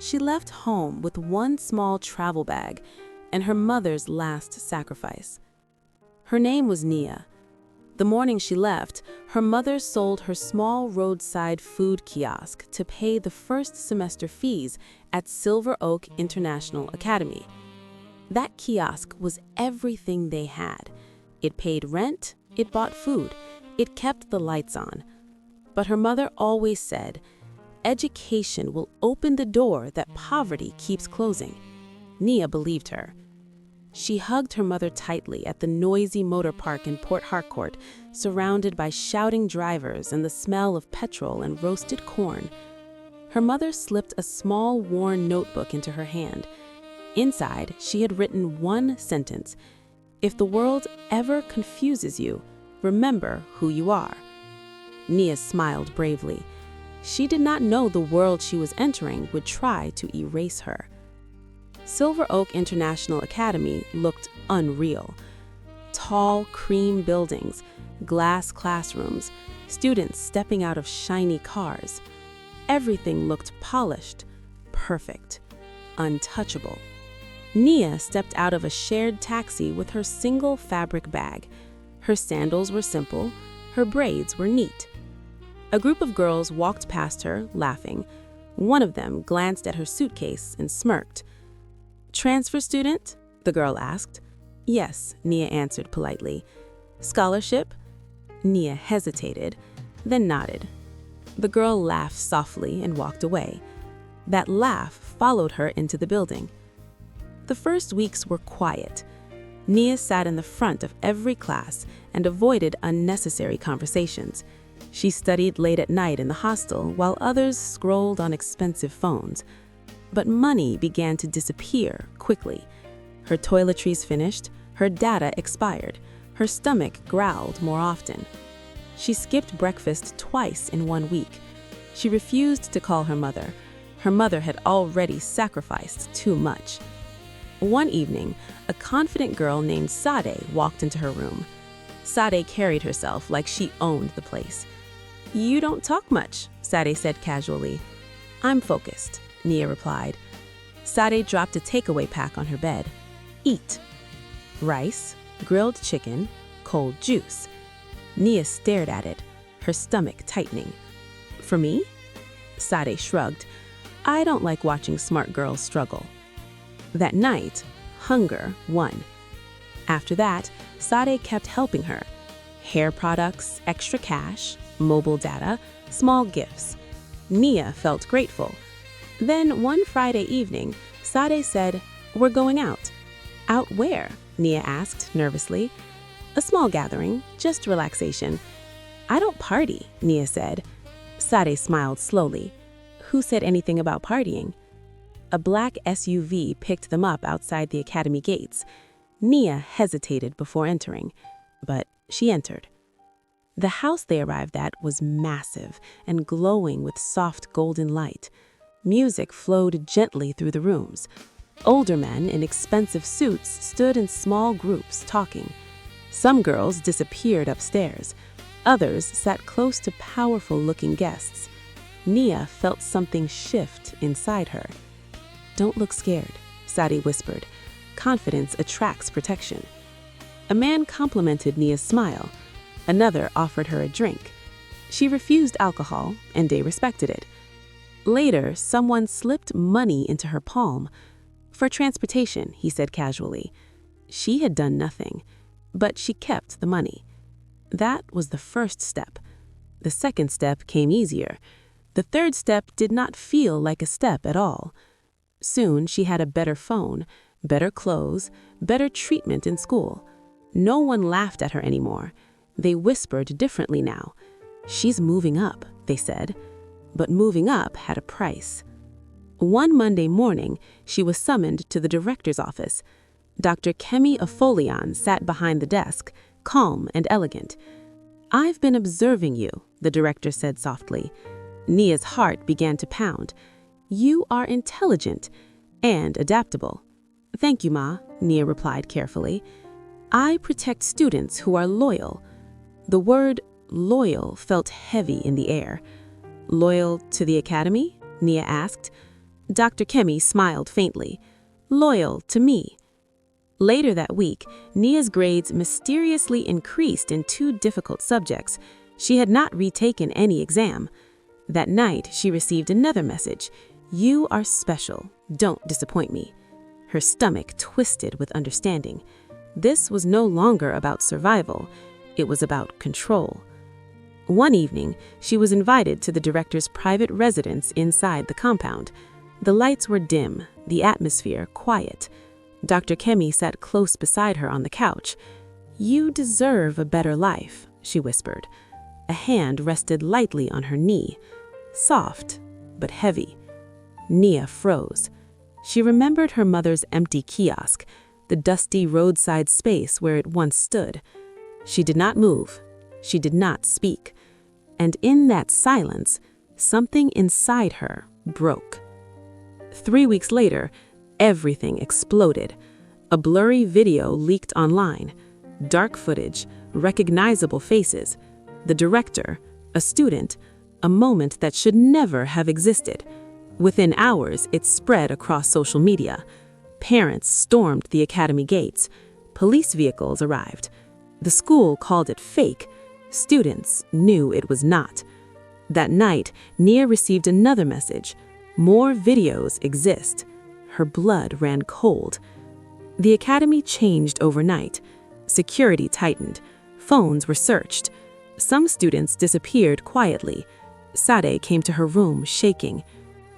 she left home with one small travel bag and her mother's last sacrifice. Her name was Nia. The morning she left, her mother sold her small roadside food kiosk to pay the first semester fees at Silver Oak International Academy. That kiosk was everything they had. It paid rent, it bought food, it kept the lights on. But her mother always said, education will open the door that poverty keeps closing. Nia believed her. She hugged her mother tightly at the noisy motor park in Port Harcourt, surrounded by shouting drivers and the smell of petrol and roasted corn. Her mother slipped a small, worn notebook into her hand. Inside, she had written one sentence: "If the world ever confuses you, remember who you are." Nia smiled bravely. She did not know the world she was entering would try to erase her. Silver Oak International Academy looked unreal. Tall, cream buildings, glass classrooms, students stepping out of shiny cars. Everything looked polished, perfect, untouchable. Nia stepped out of a shared taxi with her single fabric bag. Her sandals were simple, her braids were neat. A group of girls walked past her, laughing. One of them glanced at her suitcase and smirked. "Transfer student?" the girl asked. "Yes," Nia answered politely. "Scholarship?" Nia hesitated, then nodded. The girl laughed softly and walked away. That laugh followed her into the building. The first weeks were quiet. Nia sat in the front of every class and avoided unnecessary conversations. She studied late at night in the hostel while others scrolled on expensive phones. But money began to disappear quickly. Her toiletries finished, her data expired, her stomach growled more often. She skipped breakfast twice in 1 week. She refused to call her mother. Her mother had already sacrificed too much. One evening, a confident girl named Sade walked into her room. Sade carried herself like she owned the place. "You don't talk much," Sade said casually. "I'm focused," Nia replied. Sade dropped a takeaway pack on her bed. "Eat." Rice, grilled chicken, cold juice. Nia stared at it, her stomach tightening. "For me?" Sade shrugged. "I don't like watching smart girls struggle." That night, hunger won. After that, Sade kept helping her. Hair products, extra cash, mobile data, small gifts. Nia felt grateful. Then one Friday evening, Sade said, "We're going out." "Out where?" Nia asked nervously. "A small gathering, just relaxation." "I don't party," Nia said. Sade smiled slowly. "Who said anything about partying?" A black SUV picked them up outside the academy gates. Nia hesitated before entering, but she entered. The house they arrived at was massive and glowing with soft golden light. Music flowed gently through the rooms. Older men in expensive suits stood in small groups talking. Some girls disappeared upstairs. Others sat close to powerful-looking guests. Nia felt something shift inside her. "Don't look scared," Sade whispered. "Confidence attracts protection." A man complimented Nia's smile. Another offered her a drink. She refused alcohol, and they respected it. Later, someone slipped money into her palm. "For transportation," he said casually. She had done nothing, but she kept the money. That was the first step. The second step came easier. The third step did not feel like a step at all. Soon, she had a better phone, better clothes, better treatment in school. No one laughed at her anymore. They whispered differently now. "She's moving up," they said. But moving up had a price. One Monday morning, she was summoned to the director's office. Dr. Kemi Afolian sat behind the desk, calm and elegant. "I've been observing you," the director said softly. Nia's heart began to pound. "You are intelligent and adaptable." "Thank you, Ma," Nia replied carefully. "I protect students who are loyal." The word loyal felt heavy in the air. "Loyal to the academy?" Nia asked. Dr. Kemi smiled faintly. Loyal to me. Later that week, Nia's grades mysteriously increased in 2 difficult subjects. She had not retaken any exam. That night, she received another message. You are special. Don't disappoint me. Her stomach twisted with understanding. This was no longer about survival. It was about control. One evening, she was invited to the director's private residence inside the compound. The lights were dim, the atmosphere quiet. Dr. Kemi sat close beside her on the couch. You deserve a better life, she whispered. A hand rested lightly on her knee, soft but heavy. Nia froze. She remembered her mother's empty kiosk, the dusty roadside space where it once stood. She did not move. She did not speak. And in that silence, something inside her broke. 3 weeks later, everything exploded. A blurry video leaked online. Dark footage, recognizable faces. The director, a student, a moment that should never have existed. Within hours, it spread across social media. Parents stormed the academy gates. Police vehicles arrived. The school called it fake. Students knew it was not. That night, Nia received another message. More videos exist. Her blood ran cold. The academy changed overnight. Security tightened. Phones were searched. Some students disappeared quietly. Sade came to her room, shaking.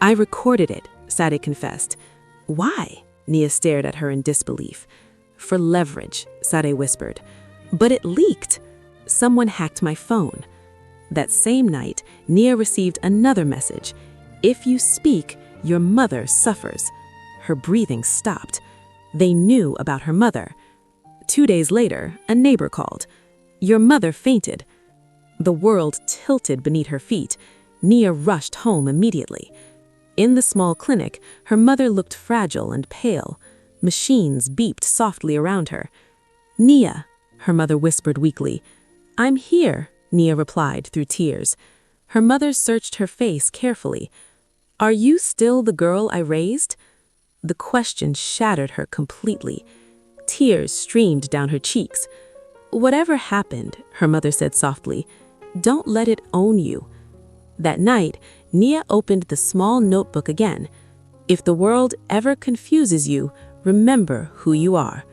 I recorded it, Sade confessed. Why? Nia stared at her in disbelief. For leverage, Sade whispered. But it leaked. Someone hacked my phone. That same night, Nia received another message. If you speak, your mother suffers. Her breathing stopped. They knew about her mother. 2 days later, a neighbor called. Your mother fainted. The world tilted beneath her feet. Nia rushed home immediately. In the small clinic, her mother looked fragile and pale. Machines beeped softly around her. Nia, her mother whispered weakly. I'm here, Nia replied through tears. Her mother searched her face carefully. Are you still the girl I raised? The question shattered her completely. Tears streamed down her cheeks. Whatever happened, her mother said softly, don't let it own you. That night, Nia opened the small notebook again. If the world ever confuses you, remember who you are.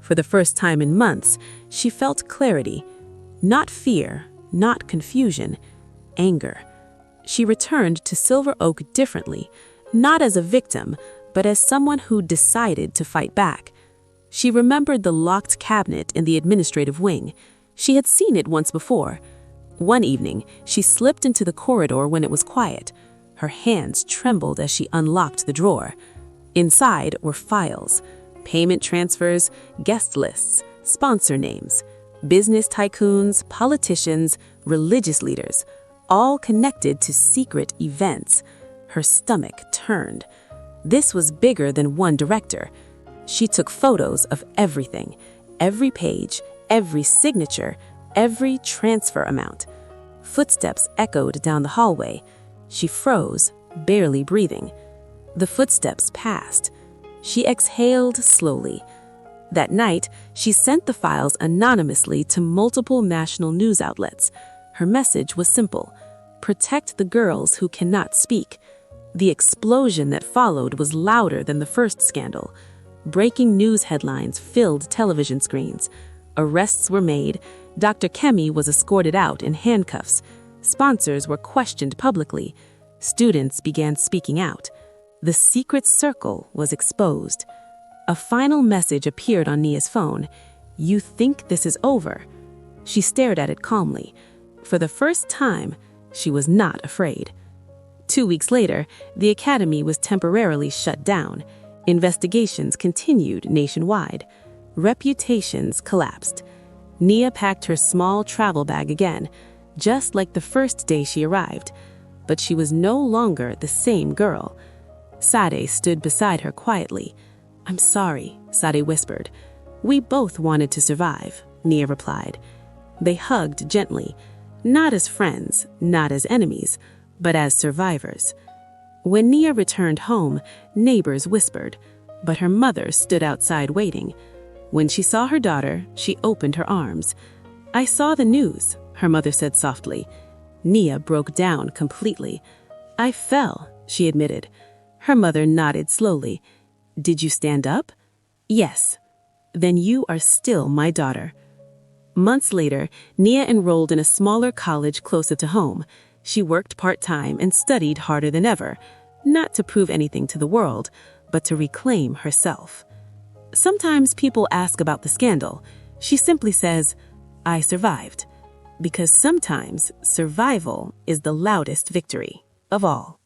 For the first time in months, she felt clarity. Not fear, not confusion, anger. She returned to Silver Oak differently, not as a victim, but as someone who decided to fight back. She remembered the locked cabinet in the administrative wing. She had seen it once before. One evening, she slipped into the corridor when it was quiet. Her hands trembled as she unlocked the drawer. Inside were files, payment transfers, guest lists, sponsor names, business tycoons, politicians, religious leaders, all connected to secret events. Her stomach turned. This was bigger than one director. She took photos of everything, every page, every signature, every transfer amount. Footsteps echoed down the hallway. She froze, barely breathing. The footsteps passed. She exhaled slowly. That night, she sent the files anonymously to multiple national news outlets. Her message was simple: protect the girls who cannot speak. The explosion that followed was louder than the first scandal. Breaking news headlines filled television screens. Arrests were made. Dr. Kemi was escorted out in handcuffs. Sponsors were questioned publicly. Students began speaking out. The secret circle was exposed. A final message appeared on Nia's phone. You think this is over? She stared at it calmly. For the first time, she was not afraid. 2 weeks later, the academy was temporarily shut down. Investigations continued nationwide. Reputations collapsed. Nia packed her small travel bag again, just like the first day she arrived. But she was no longer the same girl. Sade stood beside her quietly. I'm sorry, Sade whispered. We both wanted to survive, Nia replied. They hugged gently, not as friends, not as enemies, but as survivors. When Nia returned home, neighbors whispered, but her mother stood outside waiting. When she saw her daughter, she opened her arms. "I saw the news," her mother said softly. Nia broke down completely. "I fell," she admitted. Her mother nodded slowly. "Did you stand up?" "Yes." "Then you are still my daughter." Months later, Nia enrolled in a smaller college closer to home. She worked part-time and studied harder than ever, not to prove anything to the world, but to reclaim herself. Sometimes people ask about the scandal. She simply says, "I survived," because sometimes survival is the loudest victory of all.